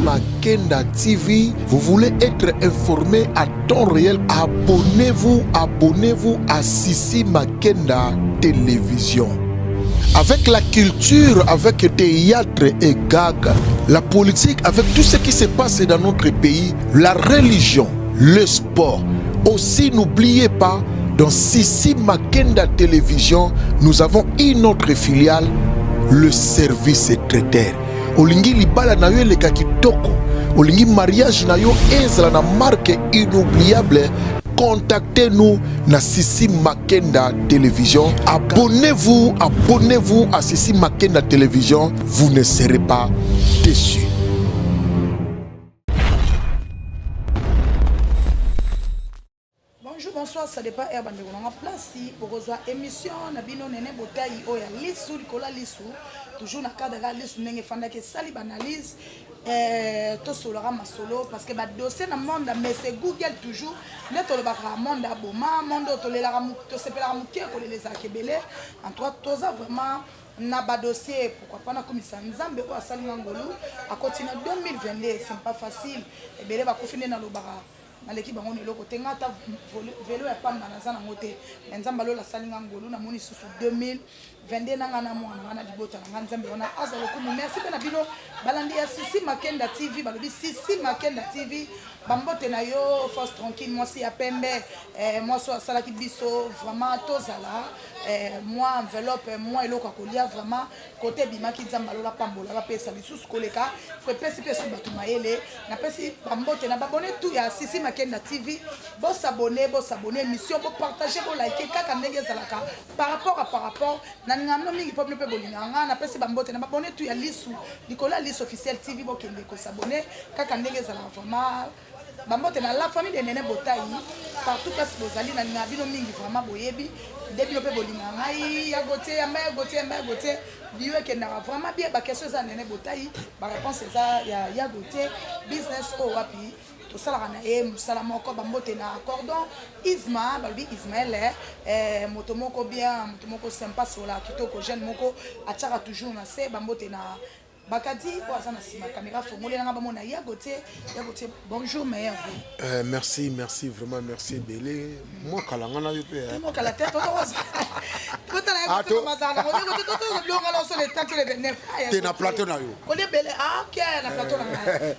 Makenda TV, vous voulez être informé à temps réel, abonnez-vous à Sissi Makenda Télévision. Avec la culture, avec le théâtre et gag, la politique, avec tout ce qui se passe dans notre pays, la religion, le sport. Aussi, n'oubliez pas, dans Sissi Makenda Télévision, nous avons une autre filiale, le service traiteur. Olingi libala na yo leka kitoko, olingi mariage na yo ezala na marque inoubliable. Contactez-nous na Sissi Makenda Télévision. Abonnez-vous à Sissi Makenda Télévision. Vous ne serez pas déçus. Bonjour, bonsoir, ça dépend de la place. Pour votre émission, Nabino Nene Botaï, Oya Lissou, Nicolas Lissou, toujours dans le cadre de la Lissou, Nenge Fanda, qui sali banalise, tout sur le ramasolo, parce que le dossier dans le monde, mais c'est Google toujours, mais tout le monde à Boma, monde, tout le ramouké, tout les akebele, en trois, tout ça vraiment. Na ba dossier pourquoi pas na commission nzambe ko asali ngolo a continuer 2022 c'est pas facile et bele ba kofine na lobara na l'équipe bango ni loko tenga ta vélo ya pamba na zana ngote nzamba lo la sali ngolo na moni susu 2022 nanga na mwana na libota na nzambe wana azalo ko merci pe na bino balandi ya Sissi Makenda TV balobi Sissi Makenda TV bambote na yo force tranquille moi si ya pembe moi so sala ki biso vraiment tozala moi enveloppe moi eloko kolia vraiment côté bimaki nzamba lo la pambola ba pesa lisusu koleka ko pesi pesi batu mayele na pesi bambote na babone tout ya Sissi Makenda TV bo s'abonner émission bo partager bo liker kaka ndenge zalaka par rapport na ngamno mingi peuple pe bolinga na pesi bambote na babone tout ya lisu Nicolas Lissou officiel TV bo kende ko s'abonner kaka ndenge zalaka vraiment bambote na la famille de Nene Botaï partout parce que bozali na ngabino mingi vraiment boyebi debino pe bolinga ngai ya gote biwe kenda vraiment bien ba question za Nene Botaï ba réponse ça ya gote business ko wapi to sala na musala moko bambote na cordon Isma balbi Ismaël moto moko bien moto moko sympa sur la kitoko jeune moko atchaka toujours na se bambote na Bakadi, la caméra bonjour meilleur. Merci, vraiment merci Bélé. Moi kalangana yo pe. Moi kala tête T'es na plateau na yo. OK, na plateau na.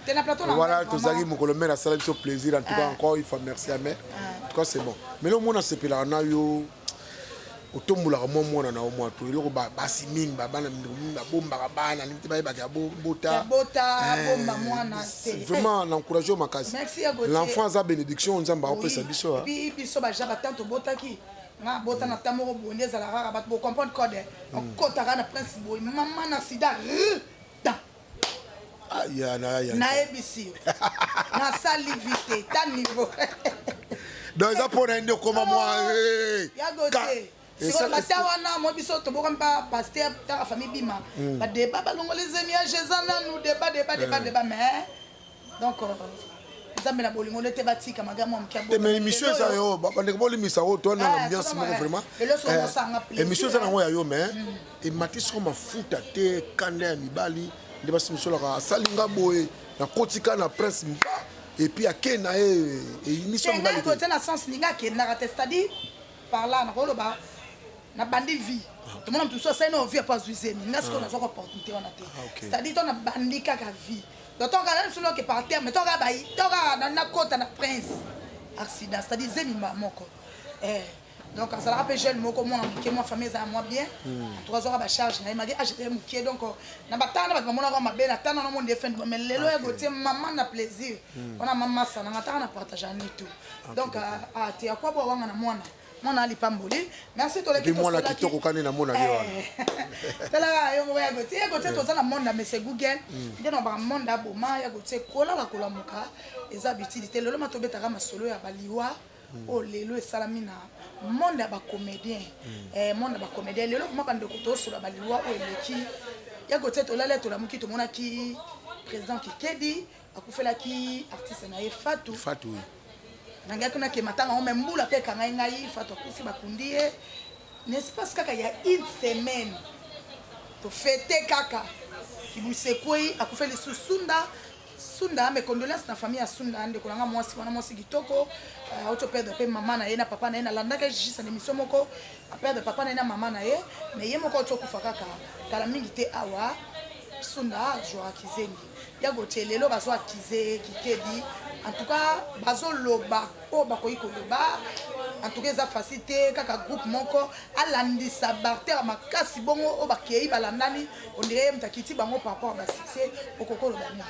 T'es na plateau na. Voilà, tous amis mon colombier, ça fait plaisir en tout cas encore il faut merci à mère. En tout cas c'est bon. Mais le monde a sepela na yo otombola mwana na omwa to eloko basi mingi babana bomba bana niti ba ya bota bomba mwana te vraiment l'encourager makasi l'enfant a bénédiction nzamba opesa biso biso ba jaba tanto botaki na bota na tamoro bondeza la rara bat bo comprendre code on kotaka na prince boy maman na sida ya na ebisi na salivité ta niveau donc ça pour un comme moi ya gote si on va wana mo biso to boka mpa pasteur ta famille bima ba débat balongo les amis jezana nous débat mais donc nzambe na bolingo nete batika magamo mkiabo mais émission ça yo ba ndeko bolimisa o to na ambiance moko vraiment émission ça na yo yo mais et matiso mafuta te kanda ya mibali nde basimisho la salinga boye na kotika na prince mba et puis akena et émission mibali ko tena sens ninga ke na c'est-à-dire par là na koloba na bandi vie tout le monde tout ça c'est une vie pas usine n'a ce qu'on a opportunité on a c'est-à-dire on a bandi kaka vie donc on regarde sur que par terre mais on regarde na côte na prince accident c'est-à-dire zemima moko donc ça rappelle jeune moko moi que moi famille ça moi bien 3 heures à charge na m'a acheter mukie donc na batana ba mona ko mabe na tana na monde defend mais lelo ya gote maman na plaisir on a maman ça na matana partager ni tout donc a te akwa bo wanga na mwana mona ali pamboli merci to l'équipe moi la kitoko kane na mona leo tala yo ya gote to za na monde mais c'est Google ndeno ba monde aboma ya gote kola la kola muka eza bitilité lelo matobeta ka masolo ya baliwa o lelo esalami na monde ba comédien monde ba comédien lelo kuma bande ko to sura baliwa o eleki ya gote to lala to la muki to mona ki président ki kedi akufela ki artiste na ye Fatou nanga kuna ke matanga on même mbula pe kanga ngai Fatou akufi bakundie n'est-ce pas kaka ya une semaine to fêter kaka kibusekoi akufeli susunda Sunda mes condoléances na famille ya Sunda ande kolanga mwasi wana mwasi kitoko auto perdre pe maman na ye na papa na ye na landaka juste na émission moko a perdre papa na ye na maman na ye mais ye moko auto kufa kaka kala mingi te awa Sunda joa kizengi ya gote lelo bazo akize kikedi en tout cas bazo loba o bakoyi koloba en tout cas ça facilité kaka groupe moko alandisa barter makasi bongo o bakei balandani on dirait mtakiti bango par rapport à succès okoko lobani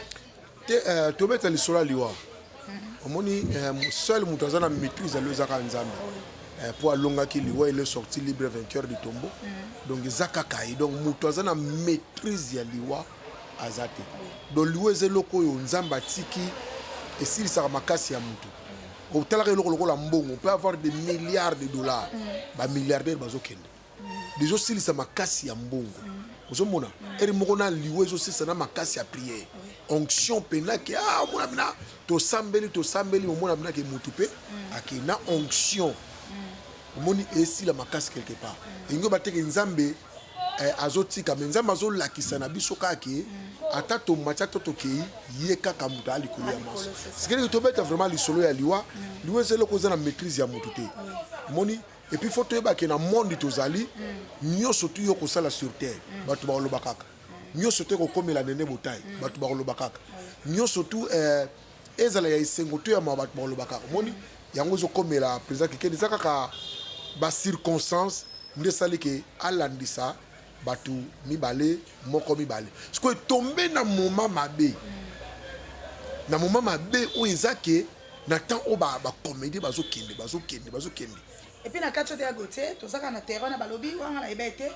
tobeta lisolo liwa omoni seul mutu aza na maîtrise alozaka nzambe pour alongaki liwa il est sorti libre vainqueur du tombeau donc ezaka kai donc mutu aza na maîtrise ya liwa aza te donc liwa eza eloko oyo nzambe atiki esilisaka makasi ya mutu otalaka eloko lokola mbongo on peut avoir des milliards de dollars bamilliardaire bazokende dezosilisa makasi ya mbongo ozomona eri moko na liwa ezosilisa na makasi ya prière onction penake mona bina tosambeli omona bina ke mutu pe akena onction omoni esila makasi quelque part ingo bateke nzambe azotika me nzambe azolakisa na biso kake ata tomatia to tokei ye kaka mutu alikolo ya maso sikeli tobeta vraiment lisolo ya liwa ezaloko eza na maîtrise ya mutu te omoni et puis faut toyebake na monde tozali nyonso tu yo kosala sur terre bato bakoloba kaka nyonso te kokomela nene botai bato bakoloba kaka nyonso tu ezala ya esengo to ya ma bato bakoloba kaka omoni yango ezokomela président kekende eza kaka bacirconstance nde esali ke alandisa bato mibale moko mibale sikoyo etombe na moma mabe oyo eza ke na temps oyo bacomédie bazokende et puis na kati oyo ya gote tozaka na terrain na balobi wanga na yeba ete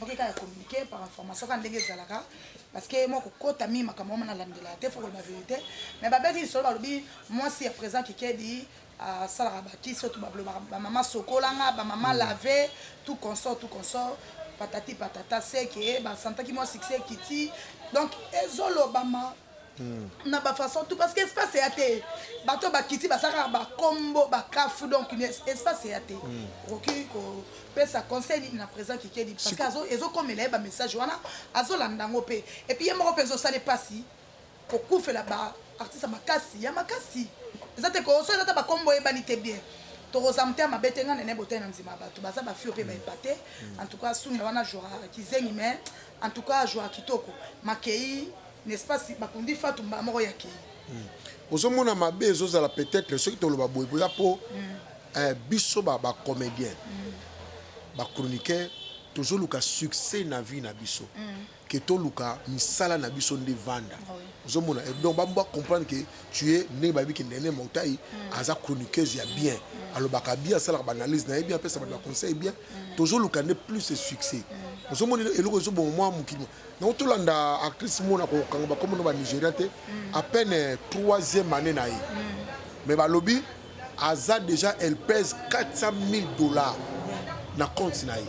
okeka ya communiquer par information ka ndenge ezalaka parce que moi kokota mi makambo mona landela te faut koloba vérité mais babeti lisolo balobi mwasi ya présent kikedi asalaka bakisi oyo bamama sokolanga bamama lave tout consort patati patata seke basantaki mwa succès kiti donc ezolobama na bafaçon tout parce que espace ya te bato bakiti basaka bakombo bakafu donc espace ya te okoki kopesa conseil na présent kikedi parce que ezokomela ye bamessage wana azolanda yango mpe et puis ye moko mpe ezosala epasi kokufela baartiste ya makasi eza te koso eza ta bakombo eyebani te bien tokozama te ya mabe te nga nene botai na nzima bato baza bafio mpe baepate en tout cas Sunda wana joa kizengi mais en tout cas joa kitoko makei n'est-ce pas si bakundi fatu mbala moko ya kei ozomona mabe ezozala peut-être soki toloba boye boya mpo biso bacomédien bachroniqueur tozoluka succès na vie na biso ke toluka misala na biso nde vanda ozomona donc bamba comprendre que tu es ndenge babi ke ndene motai aza chroniqueuse ya bien alobaka bien asalaka baanalyse na ye bien apesa bato baconseil bien tozoluka nde plus succès ozomona eloko ezobongo mwa mokili na otolanda actrice mona kokanga bakomono banigérien te à peine 3e année na ye mais balobi aza déjà elle pèse $400,000 na compte na ye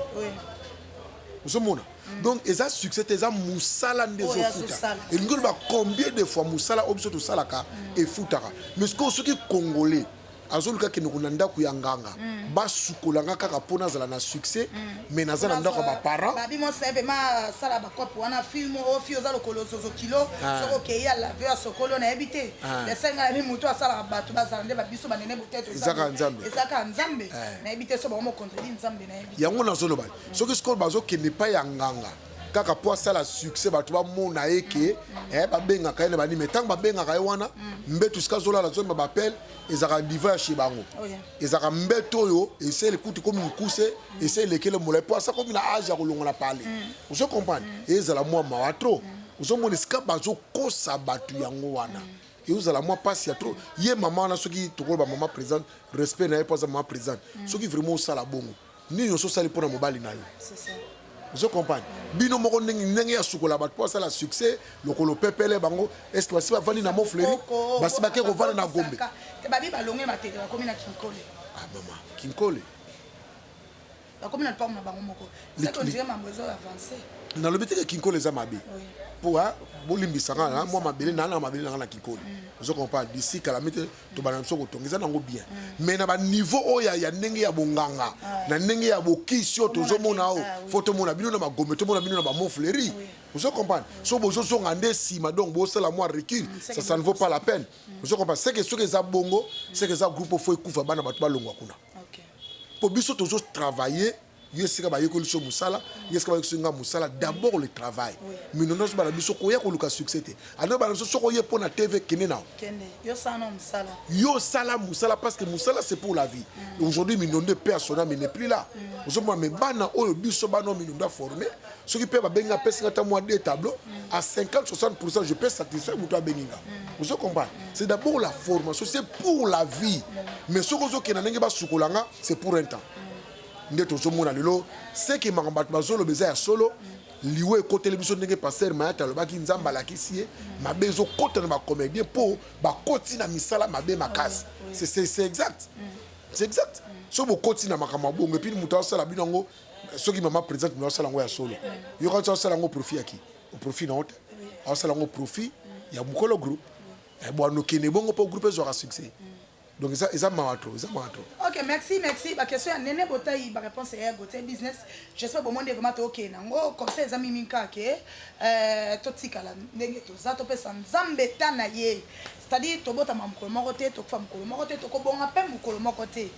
ozomona donc eza succès te eza musala nde ezofuta elingi oloba combien de fois musala oyo biso tosalaka efutaka mais soki congolais azoluka kende kuna ndako ya nganga basukolanga kaka mpona azala na succès mais naza na ndako ya baparent babi mosa epema asala bakope wana film oyo fi oza lokolo zozo kilo soko okei alave ya sokolo nayebi te lesenga na mimutu asalaka bato bazala nde babiso banene boteto ezaka nzambe nayebi te so bango mokontreli nzambe nayebi yango nazoloba soki sikoyo bazokende epai ya nganga kaka po asala succès bato bamona ye ke babengaka ye na banime ntango babengaka ye wana mbeto sika azolala zomba bapele ezaka diva ya chez bango ezaka mbeto oyo ese elekuti komi mokuse ese elekele molai po asa komi na age ya kolongola pale ozo comprendre ezala mwa mawa tro ozomona esika bazokosa bato yango wana eozala mwa pasi ya tro ye mama wana soki tokoloba mama présente respect na ye po aza mama présente soki vraiment osala bongo nini nyonso osali mpona mobali na yo vous comprenez bino moko ndenge ya sukola bato po asala succès lokolo pepele bango est-ce que basi bavandi na mofleri basi bake kovanda na gombe babi balonge matete bakomi na kinkole mama kinkole bakomi na lipango na bango moko c'est qu'on dirait mambo ezo avancé nalobi teke kinkole eza mabe po bolimbisanga na mwa mabele na mabele na kinkole vous comprenez d'ici calamité to bana biso kotongeza nango bien mais na ba niveau oya ya ndenge ya bonganga na ndenge ya bokisi oyo tozomona o foto mona bino na magombe to mona bino na ba mofleri Vous comprenez? Si vous avez sima donc vous la moi recul, ça ne vaut pas la peine. Vous comprenez? C'est que ceux qui ont bongo, c'est que ça groupe faut écouter bana batba longwa kuna. Pour biso toujours travailler. D'abord le travail. Mais nous avons un succès. Alors, nous TV Yo sala musala parce que musala c'est pour la vie. Aujourd'hui, nous avons personne mais n'est plus là. Nous avons mais bana au biso bana nous avons formé. Ceux qui peuvent benga pesa moi des tableaux à 50-60% je peux satisfaire muto benga. Vous comprenez? C'est d'abord la formation, c'est pour la vie. Mais ce que vous avez sukolanga, c'est pour un temps. Ndeto zomona lelo c'est que makambat bazolo beza ya solo liwe ko télévision ndenge passer mayata lo baki nzamba la kisie mabezo kota na ba comédien po ba koti na misala mabe makasi c'est exact c'est exact so bo koti na makama bongo puis muto asala binango soki mama présente muto asala ngo ya solo yo ka asala ngo profit yaki au profit na hote asala ngo profit ya mukolo groupe e bo anokene bongo po groupe zo ra succès. Donc ça m'a trop. Ok, merci. Ma question est Néné Botaï, ma réponse est Goté business. J'espère que monde est vraiment ok. Nango comme ça les amis minka ke totika la ndenge to za to pesa nzambeta na ye. C'est-à-dire to bota mamkolo mokote to fam kolo mokote to ko bonga pe mukolo mokote.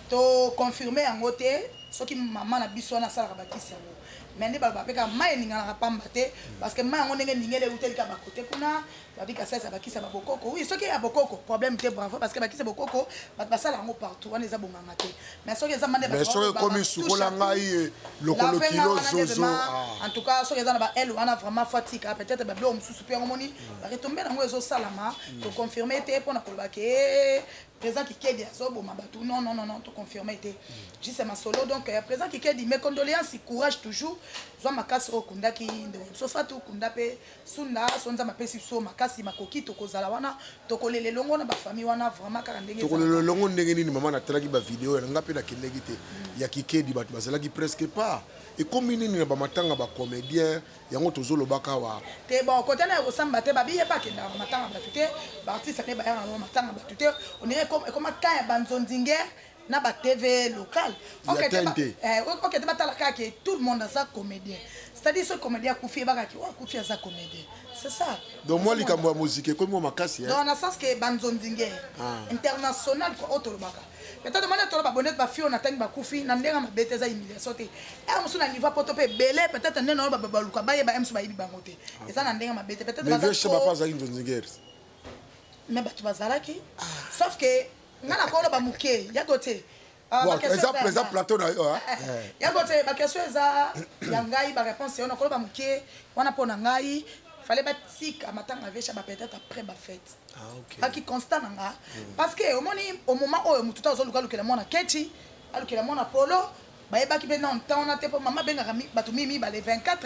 To confirmer en côté ce qui maman na biso na sala ba kisi yango. Mais ne ba peka mai ninga na pamba te parce que mai ngo ndenge ningele uteli ka ba côté kuna ba bika sasa ba kisa ba bokoko. Oui, ce qui est bokoko problème te bravo parce que ba kisa bokoko ba sala ngo partout on les a bonganga te. Mais ce qui est mande ba mais ce qui comme sukola ngai lokolo kilo zozo. En tout cas ce qui est na ba elle on a vraiment fatika peut-être ba blo mususu pe ngomoni ba retomber ngo ezo salama to confirmer te pour na koloba ke présent qui kedi azobo mabatu non to confirmer te. Juste ma solo donc présent qui dit mes condoléances courage toujours zo makasi o kunda ki ndo so fatu kunda pe sunda sonza mapesi so makasi makoki to kozala wana to kolele longo na ba famille wana vraiment ka ndenge to kolele longo ndenge nini maman na telaki ba vidéo na ngape na kindegi te ya kikedi batu bazala ki presque pas et comme nini na ba matanga ba comédien yango tozolo bakawa te bon côté na kosamba te ba biye pa kenda matanga ba tuté ba artiste ne ba ya na matanga ba tuté on dirait comme quand banzondinger na ba TV local. OK, tu vas talaka que tout le monde a sa comédien. C'est-à-dire ce comédien koufi ba ki wa koufi a sa comédien. C'est ça. Donc moi li kambo musique comme moi makasi dans le sens que banzondinger international ko otolobaka. Peut-être demander to ba bonnet ba fi on attend ba koufi na ndenga ma beteza humiliation te. Et on na niveau poto pe belé peut-être ndena ba baluka ba ye ba emso ba yibi bangote. Et ça na ndenga ma bete peut-être ba. Mais je sais pas ça banzondinger. Mais ba tu bazalaki. Sauf que ngana ko ba muke ya côté exemple plateau na yo ya côté ba question eza ya ngai ba réponse on ko ba muke wana pona ngai fallait batika matanga vesha ba peut-être après ba fête OK ba ki constant nga parce que au moment où mututa ozoluka lukela mona keti alukela mona polo ba yebaki pe na temps na te po mama benga batu mimi ba les 24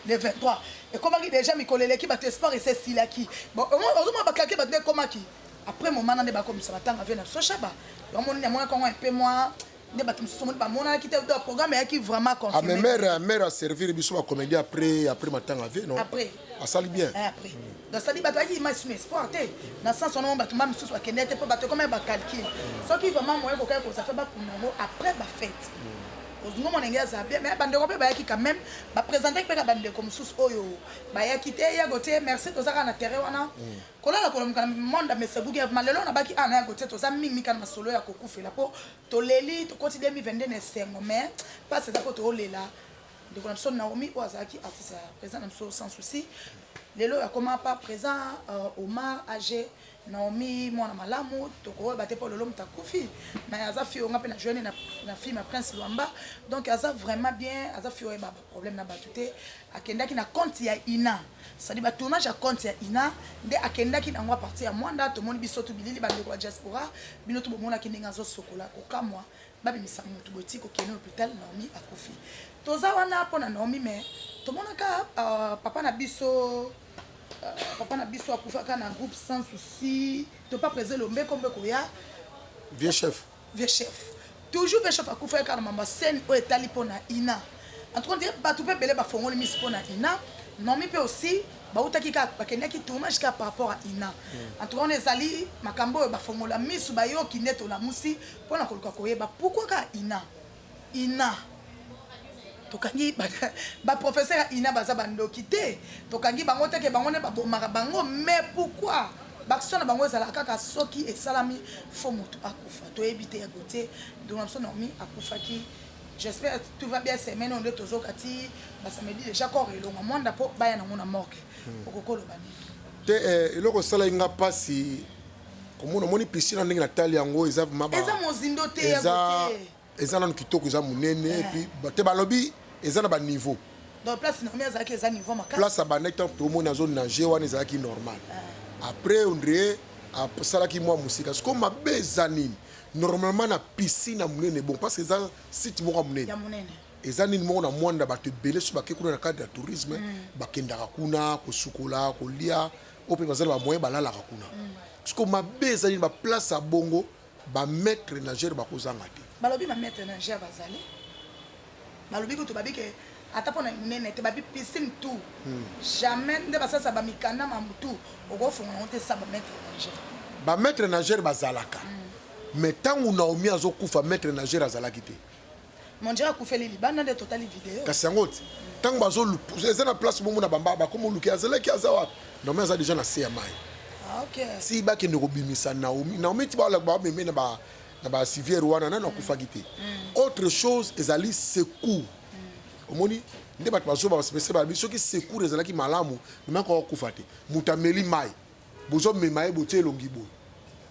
les 23 et comment déjà mikolele ki ba espoir et c'est silaki bon ozoma ba claquer ba de komaki. Après mon manant de bakom ça va tanga venir so chaba donc mon moi quand un peu moi ne batum so mon ba mon qui était dans programme et qui vraiment confirmé mère a servir biso ba comédie après matanga ve non après a sali bien après donc ça dit ba toi ma espoir te dans sens on ba tumba mususu ba kenete po ba to comme ba calcul ce qui vraiment moi ko ça fait ba kunongo après ba fête ozungo monenge za bien mais bande ko pe ba yaki quand même ba présenter pe ka bande comme sous oyo ba yaki te ya gote merci to zaka na terrain wana kolala kolom kana monde mais c'est bouge malelo na baki ana ya gote to za mimi kana masolo ya kokufela po to leli to koti 2022 ne sengo mais pas c'est ça ko to lela de comme son Naomi Ozaki artiste présent dans sans souci lelo ya comment pas présent Omar AG Naomi mwana malamu to ko ba te po lelo mtakufi mais aza fi on appelle na jeune na fille ma prince Luamba donc aza vraiment bien aza fi ba problème na batute akendaki na compte ya Ina ça dit ba tournage à compte ya Ina nde akendaki na ngwa partie ya mwanda to moni bisoto bilili bande ko diaspora bino to bomona kinenga zo sokola ko kamwa ba bimisa mutu botiko kene hôpital Naomi akufi toza wana pona Naomi mais to monaka papa na biso akufaka na groupe sans souci to pas présent le mbe comme koya vieux chef toujours vieux chef akufaka na mama scène o etali pona Ina en tout cas ba tout peut belé ba fongoli mis pona Ina non mi peut aussi ba utaki ka ba kenaki tournage ka par rapport à Ina en tout cas on ezali makambo ba fongola misu ba yo kineto la musi pona koluka koyeba pourquoi ka Ina tokangi ba professeur ina baza bandoki te tokangi bango te ke bango ne babomaka bango mais pourquoi baction na bango ezala kaka soki esalami fo moto akufa toyebi te ya côté donc so normi akufaki. J'espère que tout va bien semaine on est toujours kati basamedi déjà corps elonga mwanda po baya na mona morgue okokolo bani te eloko sala inga pasi komona moni piscine ndenge na tali yango eza maba eza mozindo te ya côté eza nanu kitoko eza munene et puis te balobi eza na ba niveau donc place normal ezaki eza niveau makasi place abandaki tant to mona zone nager wana ezalaki normal après on dirait asalaki mwa musika siko mabe eza nini normalement na piscine munene bon parce que eza site moko munene ya munene eza nini moko na mwanda bato ebele so bake kuna na cadre ya tourisme bakendaka kuna kosukola kolia ope bazala bamoyen balalaka kuna siko mabe eza nini baplace ya bongo bamaître nageur bakozanga te balobi bamaître nageur bazali balobi kutu babike ata mpona munene te babi piscine tout jamais nde basalisa bamikanda mamutu okofunga yango te sa bamaître nageur bamaître nageur bazalaka mais ntango naomi azokufa maître nageur azalaki te mondire akufeli libanda nde totali video kasi yango ti ntango bazolueza na place bongo na bamba bakoma oluki azalaki aza wapi naomi aza déjà na se ya mai si bakende kobimisa naomi ti bameme na basivière wana nani akufaki te autre chose ezali secours omoni nde bato bazoba basepese babi soki secours ezalaki malamu nomaka akufa te moto ameli mai bozomema ye botie elongi boye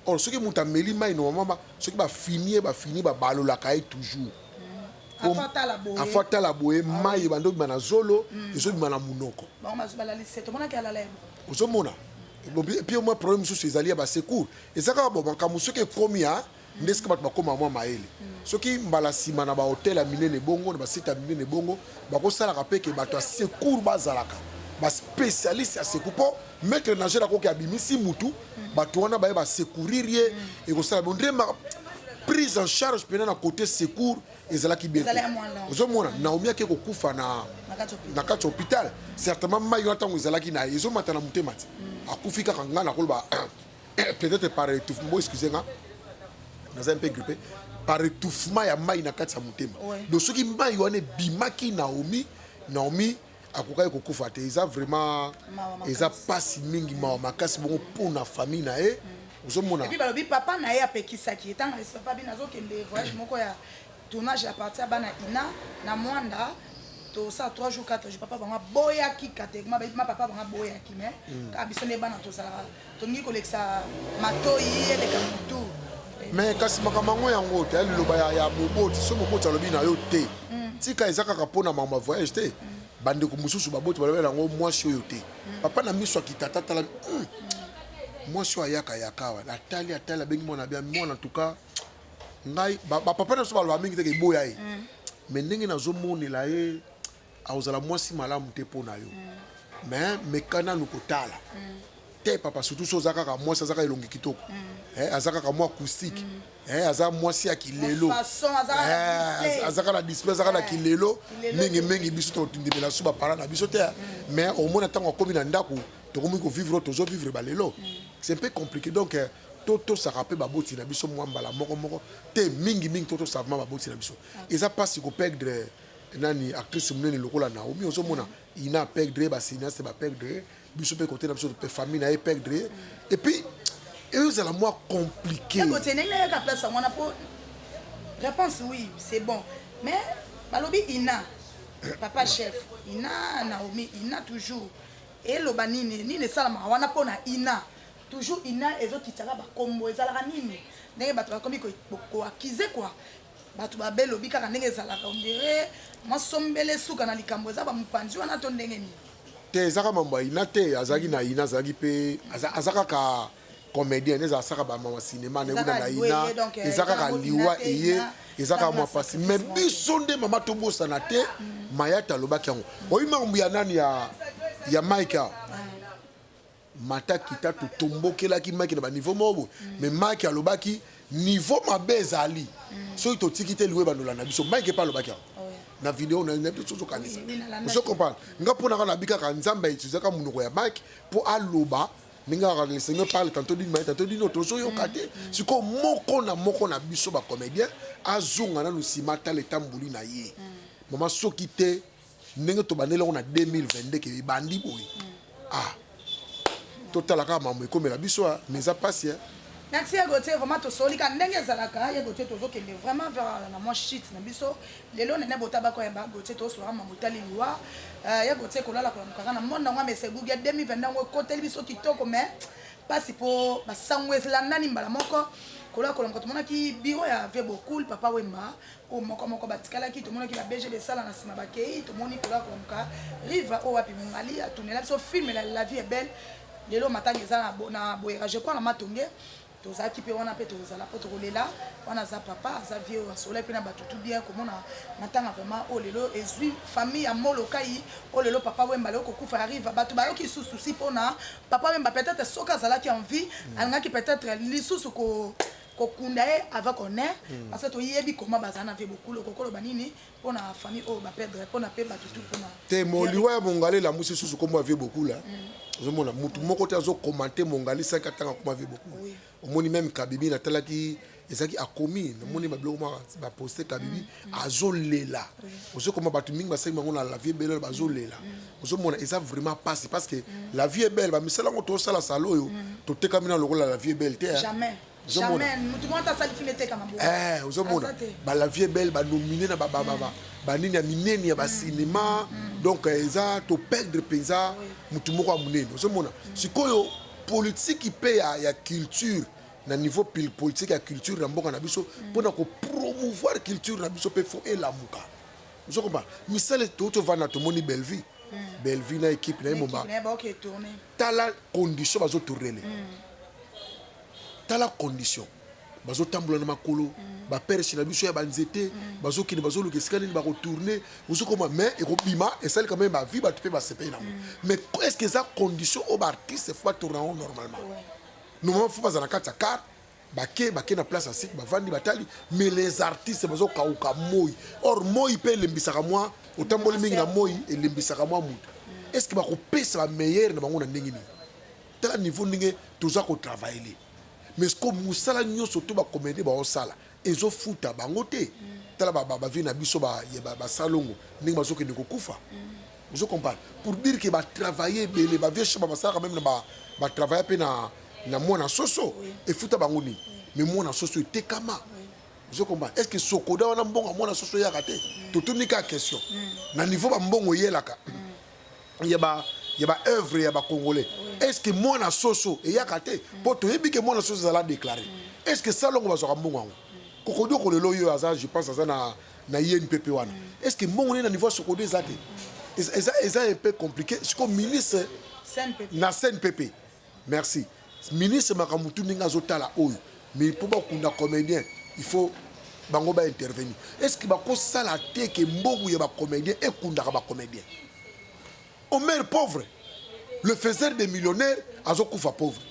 or soki moto ameli mai normalement soki bafini babalolaka ye toujours afo atala boye mai ebandi obima na zolo ezobima na munoko ozomona epui omwa problème mosusu ezali ya basecours eza kaka bo makambo soki ekomi ya nde esika bato bakóma mwa mayele soki mbala nsima na bahotel ya minene bongo na basite ya minene bongo bakosalaka mpe ke bato ya secours bazalaka baspécialiste ya secours mpo maître nageur akoki abimisi mutu bato wana baye basecourir ye ekosala bondre prise en charge mpena na côté secours ezalaki bien ozomona naomi ake kokufa na kati ya hôpital certainement mai wana ntango ezalaki na ye ezomata na motema ti akufi kaka ngai nakoloba peut-être par étouffement bo excuse nga naza mpe grippe par étouffement ya mai na kati ya motema donc soki mai wana ebimaki naomi akokaki kokufa te eza vraiment eza pasi mingi mawa makasi bongo mpona famille na ye ozomona epuis balobi papa na ye apekisaki etanga papa bino azokende voyage moko ya tournage ya parti ya bana ina na mwanda tosala 3 jours 4 jours papa bango aboyaki catégorie bayebi papa bango aboyaki mais kaka biso nde bana tozalaka tolingi kolekisa matoi eleka motu mais kasi makambo yango yango te liloba ya moboti so moboti alobi na yo te tika eza kaka mpona mama voyage te bandeko mosusu baboti balobela yango mwasi oyo te papa na miso akitata tala mwasi oyo ayaka awa atali abengi mwana bia mwana tuka ngai bapapa na biso baloba mingi teke eboya ye mais ndenge nazomonela ye akozala mwasi malamu te mpo na yo mais mekana nokotala te papa surtout so oza kaka mwasi aza kaka elongi kitoko aza kaka mwa acoustique aza mwasi ya kilelo aza kaka na display aza kaka na kilelo mingi biso totindimela so bapara na biso te mais omona ntango akomi na ndako tokomi kovivre tozovivre balelo c'est un peu compliqué donc tosaka mpe baboti na biso mwa mbala moko te mingi tosaka mwa baboti na biso eza mpasi koperdre nani actrice monene lokola naomi ozomona ina perdre basineaste baperdre biso mpe kote na biso mpe famille na ye perdre et puis ezala mwa compliqué kotenenaka place yango wana po réponse oui c'est bon mais balobi ina papa chef ina naomi ina toujours eloba nini esalamaka wana mpona ina toujours ina ezokitaka bakombo ezalaka nini ndenge bato bakomi koakize kwa bato babelobi kaka ndenge ezalaka ondire mwasombele suka na likambo eza bamopanzi wana to ndenge nini te ezaka mambo ya ina te azalaki na ina azalaki mpe aza kaka comédien eza asaka bamama cinéma nekuna na ina eza kaka liwa eye eza kaka mwa pasi mais biso nde mama tobosana te mayata alobaki yango oyi makambo ya nani ya mike mata kita totombokelaki mike na baniveau moko mais mike alobaki niveau mabe ezali soki totiki te liwe bandola na biso mike epa alobaki yango na video na tozokanisa ozo comprendre nga mpona kaka nabi kaka nzambe autilize monoko ya mike mpo aloba ndenge kaka le seigneur parle tantôt d'une manière tantôt d'une autre ozoyoka te sikoyo moko na biso bacomédien azonga nanu nsima atala etamboli na ye maman soki te ndenge to bandela on a 2022 ke bandi boy ah total ka maman comme la biso mais ça passe merci ya Gauthier vraiment tosoli ka ndenge ezalaka ya Gauthier tozokende vraiment vers na moi shit na biso lelo nene botaba ko ya Gauthier tosora mamutali liwa ya Gauthier kolala ko mukaka na monde ngwa mese gugu ya 2022 ngo koteli biso kitoko mais pasi po basangwe landa ni mbala moko kola kola mko tumona ki biro ya vie beaucoup papa Wemba o moko batikala ki tumona ki la BG de sala na sima bakei tumoni kola kola mka riva o wapi mungali atunela so film la vie est belle lelo matanga za na boyera je crois na matonge tozaki pe wana pe tozala po tokolela wana za papa za vie o soleil pe na batutu bien komona matanga vraiment o lelo ezui famille ya molokai o lelo papa Wemba lelo kokufa arrive batu bayoki susu pona papa Wemba peut-être soka zalaki en vie alingaki peut-être lisusu ko kokunda e avec honneur parce que to yebi comment bazana fait beaucoup le kokolo banini pour na famille o ba perdre pour na pe batutu pour na te moliwa ya mongali la musi susu comme avait beaucoup là je mona mutu moko te azo commenter mongali 5 ans comme avait beaucoup au moni même kabibi na talaki ezaki akomi na moni ba bloko ba poster kabibi azo lela ozo comme batu mingi ba sai mango na la vie belle ba zo lela ozo mona eza vraiment passe parce que la vie est belle ba misala ngo to sala salo yo to tekamina lokola la vie est belle te jamais jamais tout le monde a sali filete kama bo ozo mona ba la vie est belle ba nominé na ba nini ya mineni ya ba cinéma donc eza to perdre penza mutu moko amunene ozo mona sikoyo politique pe ya culture na niveau politique ya culture na mboka na biso pona ko promouvoir culture na biso pe fo elamuka ozo komba misale to vana to moni belle vie na équipe na momba tala condition bazo tourner tala condition bazo tambola na makolo ba père chez na biso ya banzete bazo kini bazo lukesikani ba retourner ozo koma mais e ko bima et celle quand même ba vie ba te pe ba sepe na mais est-ce que ça condition au artiste faut tourner normalement normalement faut pas en akata car bake na place à site ba vandi batali mais les artistes bazo kauka moi or moi pe lembisaka moi otamboli mingi na moi et lembisaka moi mutu est-ce que ba ko pesa ba meilleur na bango na ndenge ni tala niveau ndenge toza ko travailler mais comme musala nyoso to ba comédie ba osala ezo futa bango te tala ba vie na biso ba salongo ndenge bazo ke ndeko kufa vous comprenez pour dire que ba travailler belé ba vie chaba basala quand même na ba travailler pe na mona soso et futa bango ni mais mona soso tekama vous comprenez est-ce que sokoda wana mbongo mona soso ya kate to tunika question na niveau ba mbongo yelaka ya ba œuvre ya ba congolais est-ce que mona soso e ya kate poto yebi que mona soso la déclarer est-ce que ça longo bazwa mbongo ngo kokodo ko lelo yo aza je pense aza na INPP wana est-ce que mbongo na niveau sokodo ezate eza un peu compliqué c'est comme ministre na CNPP merci ministre makamutu ninga zotala oyo mais pour ba kunda comédien il faut bango ba intervenir est-ce que ba ko sala te que mbongo ya ba comédien e kunda ba comédien au maire pauvre le faiseur des millionnaires azokufa pauvre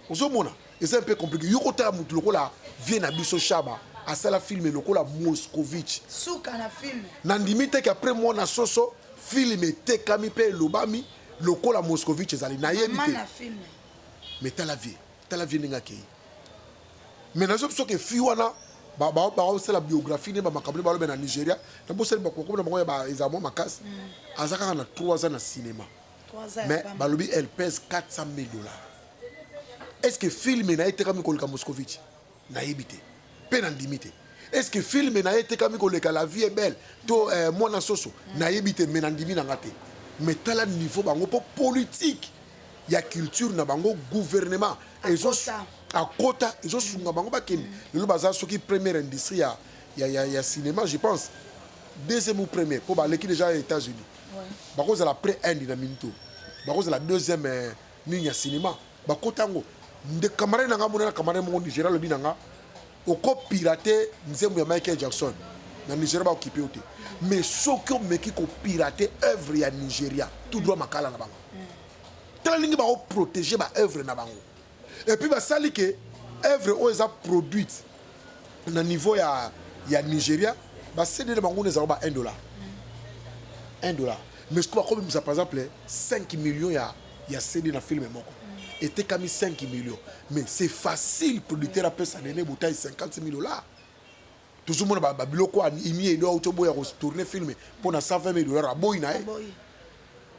ozomona c'est un peu compliqué yokota mutu lokola vient na biso shaba asala film lokola Moscovitch souka na film na ndimite que après moi na soso film etekami pe lobami lokola Moscovitch ezali na yebite mais tala vie ninga kei mais na zo que fi wana ba la biographie ne ba makabule ba lo na Nigeria na bo sel ba ko na bango ba ezamo makasi azaka na 3 ans na cinéma mais balobi elle pèse $400,000 est-ce que film na été comme kolika Moscovitch na yebite pe na ndimite est-ce que film na été comme kolika la vie est belle to mona soso na yebite mais na ndimi na ngate mais tala niveau bango po politique ya culture na bango gouvernement à quota ils ont sunga bango bakeni le bazar soki première industrie ya cinéma je pense deuxième ou premier pour ba l'équipe déjà aux États-Unis bako za la pré inde na minto bako za la deuxième ligne ya cinéma bakotango de camarade na ngamona camarade mo Nigeria le binanga oko pirater nzembo ya Michael Jackson na Nigeria ba occupé oté mais soki o meki ko pirater œuvre ya Nigeria tout droit makala na bango tala lingi ba protéger ba œuvre na bango et puis ba sali que œuvre o eza produite na niveau ya Nigeria ba cédé bango ne za ba $1 $1 mais ce qu'on a comme ça par exemple 5 millions ya cédé na film moko était comme 5 millions mais c'est facile producteur après ça donner bouteille $50,000 toujours mon babiloko ani et doit autoboya tourner film pour na 120 000 $ à boy na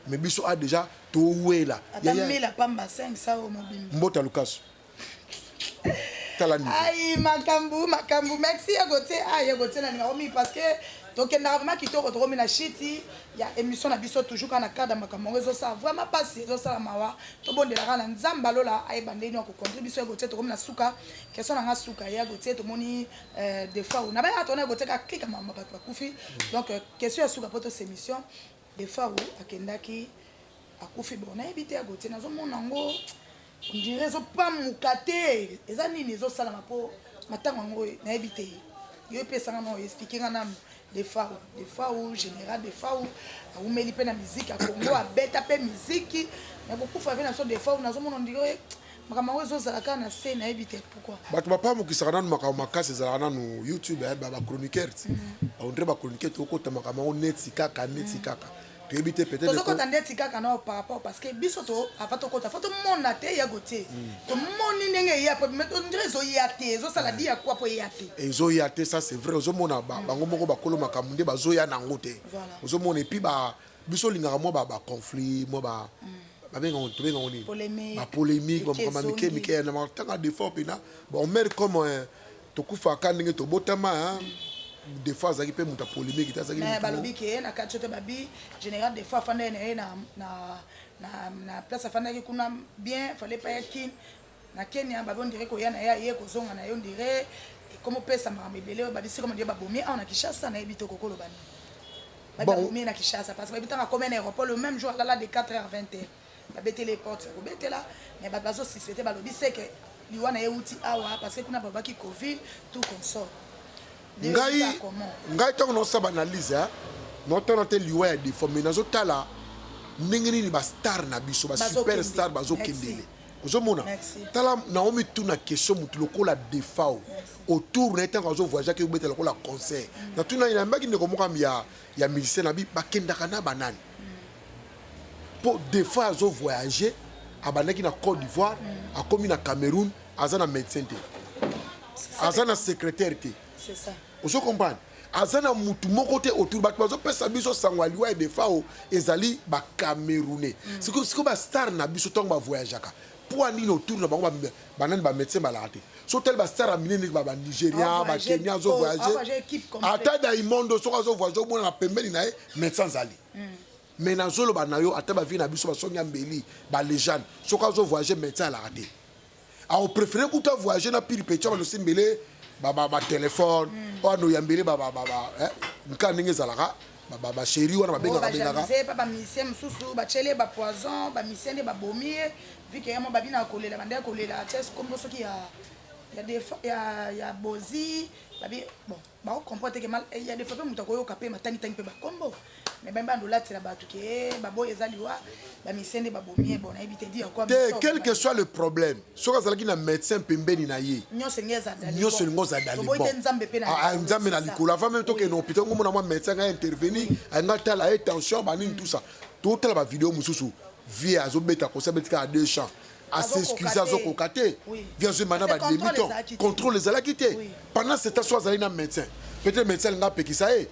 mais biso a déjà to wela ya la pamba 500 au mobile mbota Lucas aïe makambu merci ya gote na ninga parce que donc il y a vraiment qui te retrouve na shiti ya émission na biso toujours quand na cadre makambo zo ça vraiment passer zo ça mawa to bondela na nzamba lola ay bandeni ko contribution ya gote to comme na suka question na suka ya gote to moni des fois on a ba atona gote ka clique mama ba kufi donc question ya suka poto cette émission des fois où akendaki akufi bon na ebité ya gote na zo mona ngo on dirait zo pas mukate eza nini zo sala mapo matango ngo na ebité yo pesa ngana expliquer ngana des fois où général des fois où meli pe na musique à Congo a beta pe musique mais beaucoup fa venir sur des fois où nazo mona on dirait makambo zo sala kana scène na ebité pourquoi bato ba pa mukisa kana makambo makasi za kana no YouTube ba chroniqueur on dirait ba chroniqueur to ko ta makambo neti kaka tu éviter peut-être to ko tande tika kana par rapport parce que bisoto avant to ko ta photo mona te ya gote to moni ndenge ya po mais on dirait zo yate zo sala dia quoi po yate et zo yate ça c'est vrai zo mona bango moko ba kolo makambo ba zo ya nango te zo mona et puis ba biso linga mo ba conflit mo ba benga on benga on ba polémique ba mike na matanga de fois pina bon mer comme to kufa kanenge to botama des fois ça qui peut monter polémique ça qui mais balobi ke na kachote babi général des fois fanda na place fanda ki kuna bien fallait pas yakin na Kenya babo ndire ko yana ya ye ko zonga na yo ndire comme pesa ma mebele ba bisi comme dire babomi on a Kinshasa na ebito kokolo bani ba babomi na Kinshasa parce que ebitanga comme un aéroport le même jour là de 4h20 ba bete les portes ko bete là mais ba bazo si c'était balobi c'est que liwana ye uti awa parce que kuna baba ki covid tout consort ngai tango no saba analyse notana te liwa ya déformé nazo tala ndenge nini ba star na biso ba superstar bazo kendele ozomona tala Naomi tuna question mutu lokola defao autour na tango zo voyager ke ubeta lokola concert na tuna ina mbaki ndeko moka ya musicien na bi bakendaka na banani pour defao zo voyager abanaki na Côte d'Ivoire akomi na Cameroun azana médecin te azana secrétaire te c'est ça vous comprenez azana mutu moko te autour bato bazo pesa biso sangwaliwa de fao ezali ba camerounais siko ba star na biso tongo ba voyageaka pour nini autour na bango banani ba médecin balate so tel ba star amine ba Nigérian ba Kenya zo voyager ata da imondo so zo voyager bona na pembeni na médecin zali mais na zolo ba na yo ata ba vi na biso ba songa mbeli ba légende so zo voyager médecin la raté a on préférer kuta voyager na pili pecha ba lo simbele ba téléphone o no yambele ba nkaninge zalaka ba chéri wana ba benga ba misem susu ba chele ba poison ba misende ba bomie vu que yamo babina kolela bande kolela chess comme ce qui ya bozi babi bon ba comprendre que mal il y a des fois muta ko yoka matani tangi pe ba kombo mais ben bando la tela ba tuke ba boy ezaliwa ba misende ba bomie bon na ebite dire quoi quel que soit le problème soka zalaki na médecin pembeni na ye nyose ngeza dali nyose ngoza dali bon nzambe na likolo avant même to que no hôpital ngomo na moi médecin a intervenir anga tala attention ba nini tout ça tout la vidéo mususu via azobeta ko sabetika à deux champs à s'excuser à Zokokate via ce manaba débutant contrôle les ala quitté pendant cette soirée zali na médecin peut-être médecin nga pekisa e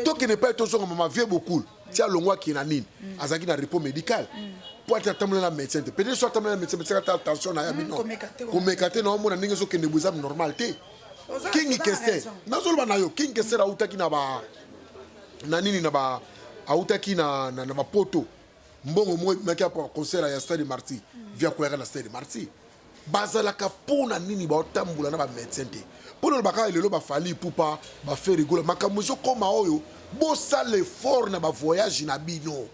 to qui n'est pas toujours maman vieux beaucoup tia longwa qui na nini azaki na repos médical pour être tamla na médecin peut-être soit tamla na médecin attention na ya bino ko mekate na mona ninga zo kende buza normalité kingi kese nazolo bana yo kingi kese ra utaki na ba na nini na ba autaki na ba poto mbongo mo maki pour concert ya Stade Marty via ko na Stade Marty bazalaka pona nini ba otambula na ba médecin te pona ba ka lelo ba fali pupa ba faire rigola makamuzo koma oyo bo sale l'effort na ba voyage na bino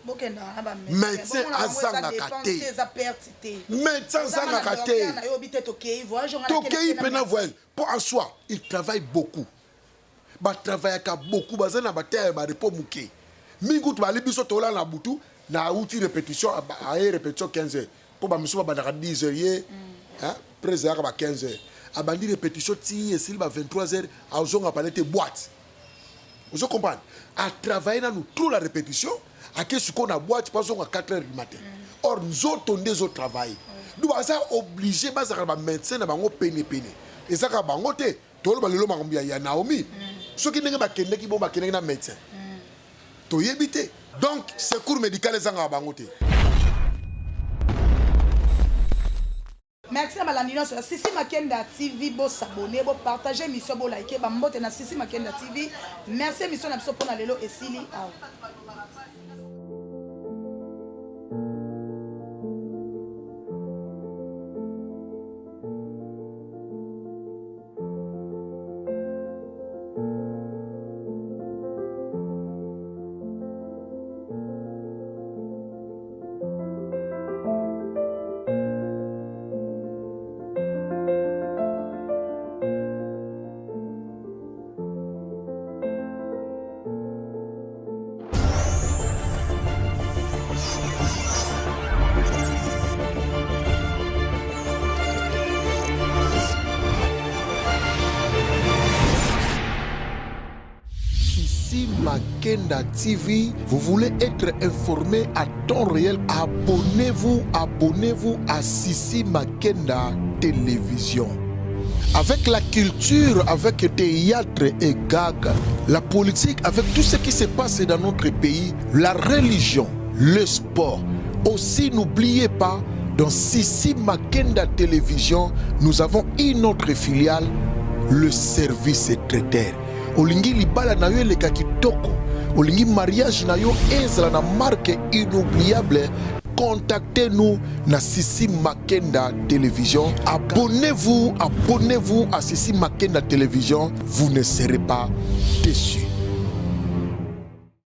médecin azanga kate médecin azanga kate tokei pena voyage pour en soi il travaille beaucoup ba travaille ka beaucoup bazana ba terre ba repos muke mingutu ba libiso tola na butu na outil répétition à répétition 15 heures pour ba miso ba 10 heures hein président ba 15 heures abandi répétition ti et s'il ba 23 heures a zonga palette boîte vous comprenez à travailler dans nous trop la répétition à que ce qu'on a boîte pas à 4 heures du matin or nous autres des autres travail nous ça obligé ba ça ba médecin na bango pene et ça ka bango te tolo balelo makombi ya Naomi soki ndenge bakende ki bo bakende na médecin to yebite donc secours médical ezanga bango te. Merci à Malandino sur Sissi Makenda TV, bo s'abonner, bo partager mission, bo liker, ba mbote na Sissi Makenda TV. Merci mission na biso pona lelo esili aw. Makenda TV, vous voulez être informé à temps réel, abonnez-vous à Sissi Makenda Télévision. Avec la culture, avec le théâtre et gag, la politique, avec tout ce qui se passe dans notre pays, la religion, le sport. Aussi, n'oubliez pas, dans Sissi Makenda Télévision, nous avons une autre filiale, le service traiteur. Olingi libala na yo eleka kitoko, olingi mariage na yo ezala na marque inoubliable, contactez-nous na Sissi Makenda Télévision. Abonnez-vous à Sissi Makenda Télévision, vous ne serez pas déçus.